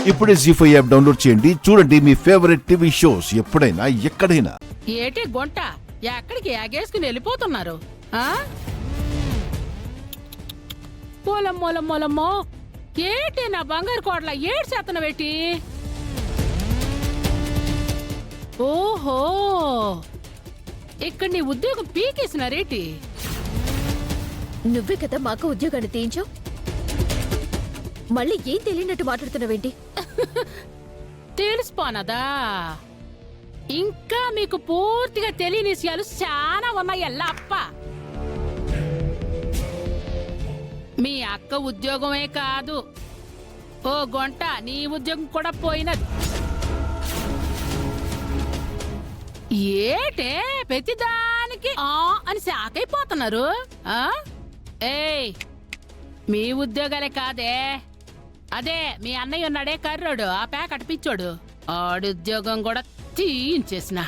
ఇప్పుడే జీ5 app download చేయండి. చూడండి మీ ఫేవరెట్ టీవీ షోస్ ఎప్పుడైనా ఎక్కడైనా. ఏటి గుంట ఎక్కడికి ఎగేసుకుని వెళ్ళిపోతున్నారు? మూలమ్మో ఏటి నా బంగారు కోట్ల ఏడు చేతన పెట్టి? ఓహో, ఇక్కడ నీ ఉద్యోగం పీకేసినారేటి? నువ్వే కదా మాకు ఉద్యోగాన్ని తీయించావు. మళ్ళీ ఏం తెలియనట్టు మాట్లాడుతున్నావేంటి? తెలిసిపోనదా? ఇంకా మీకు పూర్తిగా తెలియని విషయాలు చాలా ఉన్నాయల్లా అప్ప. మీ అక్క ఉద్యోగమే కాదు, ఓ గొంట నీ ఉద్యోగం కూడా పోయినది. ఏటే ప్రతిదానికి అని శాకైపోతున్నారు? ఏయ్, మీ ఉద్యోగాలే కాదే, అదే మీ అన్నయ్య ఉన్నాడే కర్రోడు, ఆ ప్యాక్ అడిపించాడు, ఆడు ఉద్యోగం కూడా తీయించేసిన.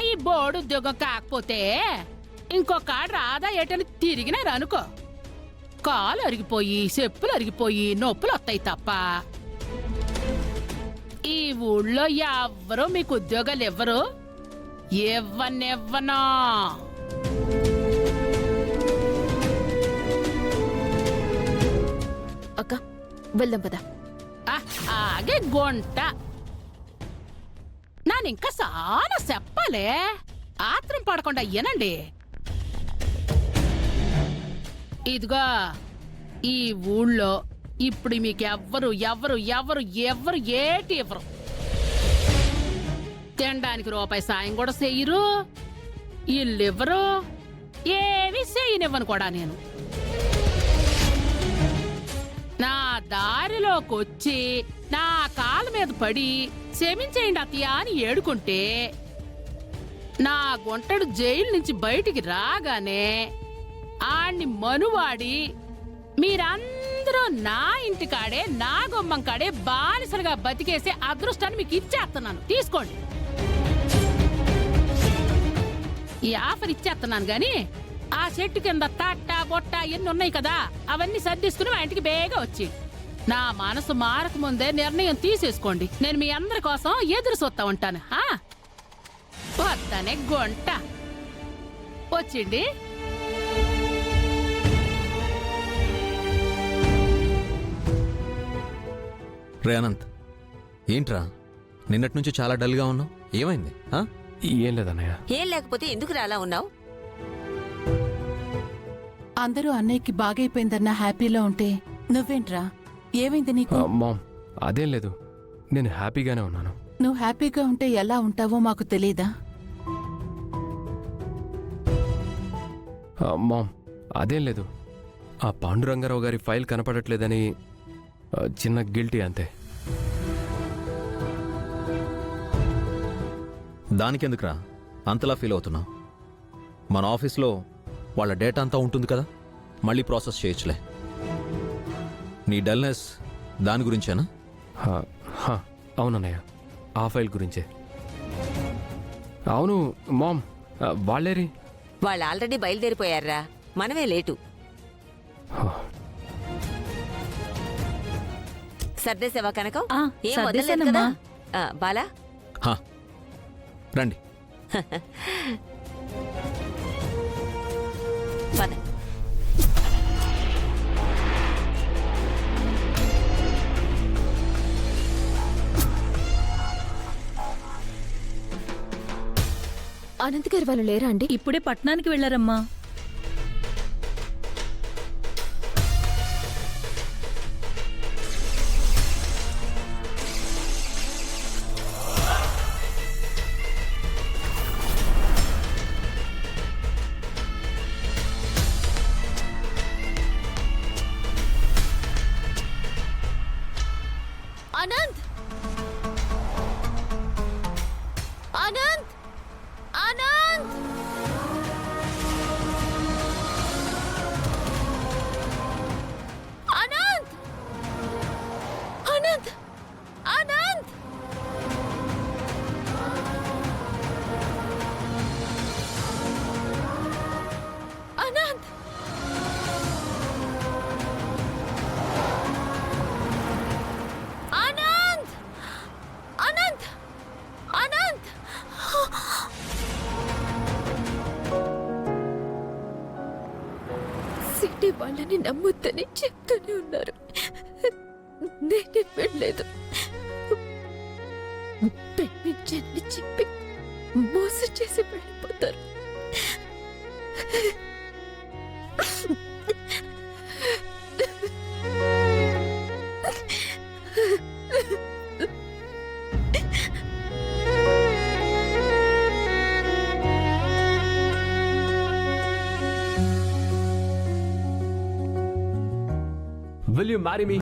ఈ బోర్డు ఉద్యోగం కాకపోతే ఇంకొక రాదా ఏటని తిరిగినారు అనుకో, కాలు అరిగిపోయి చెప్పులు అరిగిపోయి నొప్పులు వస్తాయి తప్ప ఈ ఊళ్ళో ఎవ్వరూ మీకు ఉద్యోగాలు ఇవ్వరు. ఇవ్వనివ్వనా? అక్క వెళ్దాం పదా. ఆగే గొంట, నానింకా చాలా చెప్పాలే, ఆత్రం పడకుండా అయ్యానండి. ఇదిగో, ఈ ఊళ్ళో ఇప్పుడు మీకు ఎవ్వరు ఎవ్వరు ఎవ్వరు ఎవ్వరు ఏటి ఇవ్వరు. తినడానికి రూపాయి సాయం కూడా చెయ్యరు, ఇల్లు ఇవ్వరు, ఏమి చెయ్యనివ్వను కూడా. నేను నా దారిలోకొచ్చి నా కాళ్ళ మీద పడి క్షమించేయండి అత్తయ్య అని ఏడుకుంటే, నా గుంటడు జైలు నుంచి బయటికి రాగానే ఆణ్ణి మనువాడి మీరందరూ నా ఇంటికాడే నా గుమ్మం కాడే బానిసలుగా బతికేసే అదృష్టాన్ని మీకు ఇచ్చేస్తున్నాను, తీసుకోండి. ఈ ఆఫర్ ఇచ్చేస్తున్నాను గాని ఆ చెట్టు కింద తట్ట బొట్ట ఎన్ని ఉన్నాయి కదా, అవన్నీ సర్దిసుకుని మా ఇంటికి బేగా వచ్చి నా మనసు మారకముందే నిర్ణయం తీసేసుకోండి. నేను మీ అందరి కోసం ఎదురు చూస్తా ఉంటాను. వద్దనే గొంట వచ్చింది. రే అనంత్, ఏంట్రా నిన్నటి నుంచి చాలా డల్గా ఉన్నావు, ఏమైంది? ఏం లేదన్నయ్య. ఏం లేకపోతే ఎందుకు రాలా ఉన్నావు? అందరూ అన్నయ్యకి బాగైపోయిందన్న హ్యాపీలో ఉంటే నువ్వేంట్రా, ఏమైంది నీకు? మామ్, అదేం లేదు, నేను హ్యాపీగానే ఉన్నాను. నువ్వు హ్యాపీగా ఉంటే ఎలా ఉంటావో మాకు తెలీదా? మామ్, అదేం లేదు, ఆ పాండురంగారావు గారి ఫైల్ కనపడట్లేదని చిన్న గిల్టీ అంతే. దానికెందుకురా అంతలా ఫీల్ అవుతున్నావు? మన ఆఫీస్లో వాళ్ళ డేటా అంతా ఉంటుంది కదా, మళ్ళీ ప్రాసెస్ చేయొచ్చులే. నీ డల్నెస్ దాని గురించేనా? అవునన్నయ్య, ఆ ఫైల్ గురించే. అవును మామ్, వాళ్ళేరి? వాళ్ళు ఆల్రెడీ బయలుదేరిపోయారా, మనమే లేటు. సర్దేసేవా కనకం? ఏం వదలలేదు కదా బాలా? రండి. పద. అనంత్ గారి వాళ్ళు లేరా అండి? ఇప్పుడే పట్టణానికి వెళ్లారమ్మా. అనంత్! అనంత్! అనంత్! అనంత్! అనంత్! అనంత్! అనంత్! కానీ నమ్మొద్దని చెప్తూనే ఉన్నారు. నేనే వెళ్ళలేదు. ప్రేమించానని చెప్పి మోసం చేసి వెళ్ళిపోతారు. Will you marry me?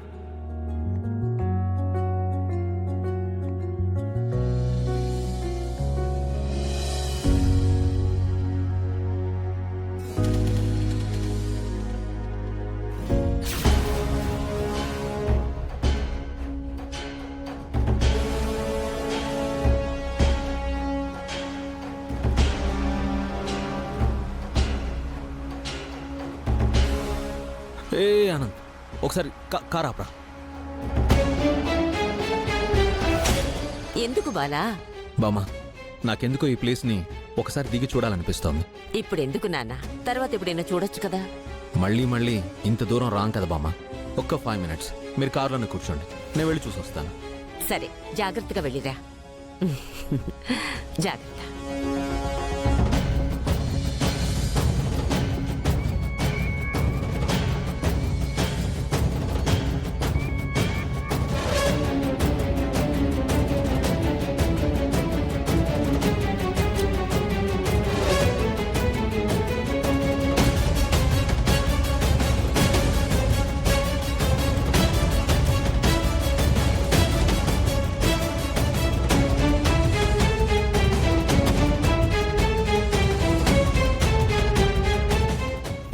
ఏ ఆనంద్, ఒకసారి కార్ ఆపరా. ఎందుకు బాలా? బామ్మ, నాకెందుకో ఈ ప్లేస్ని ఒకసారి దిగి చూడాలనిపిస్తోంది. ఇప్పుడు ఎందుకు నాన్న? తర్వాత ఎప్పుడైనా చూడొచ్చు కదా. మళ్ళీ మళ్ళీ ఇంత దూరం రాం కదా బామ్మ. ఒక్క 5 minutes మీరు కార్లోనే కూర్చోండి, నేను వెళ్ళి చూసి వస్తాను. సరే, జాగ్రత్తగా వెళ్ళిరా. జాగ్రత్త.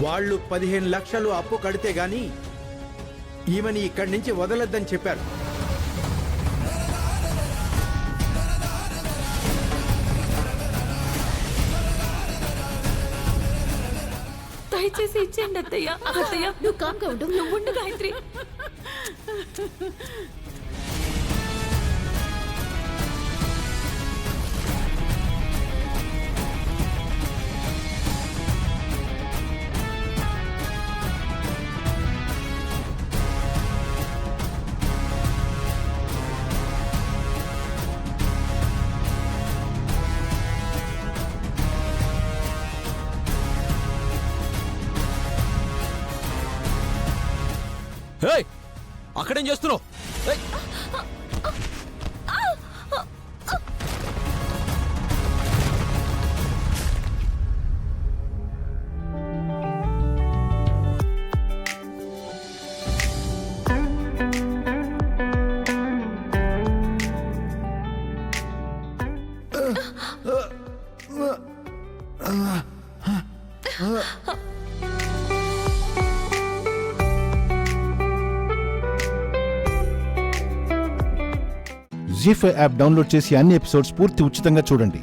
వాళ్ళు 15 లక్షలు అప్పు కడితే గాని ఈమెని ఇక్కడి నుంచి వదలొద్దని చెప్పారు. దయచేసి ఇచ్చేయండి అత్తయ్య. అత్తయ్య నువ్వు కామ్గా ఉండు. నువ్వు ఉండు గాయత్రి. ఏయ్, అక్కడేం చేస్తున్నావు? ఏయ్! జీ5 యాప్ డౌన్లోడ్ చేసి అన్ని ఎపిసోడ్స్ పూర్తి ఉచితంగా చూడండి.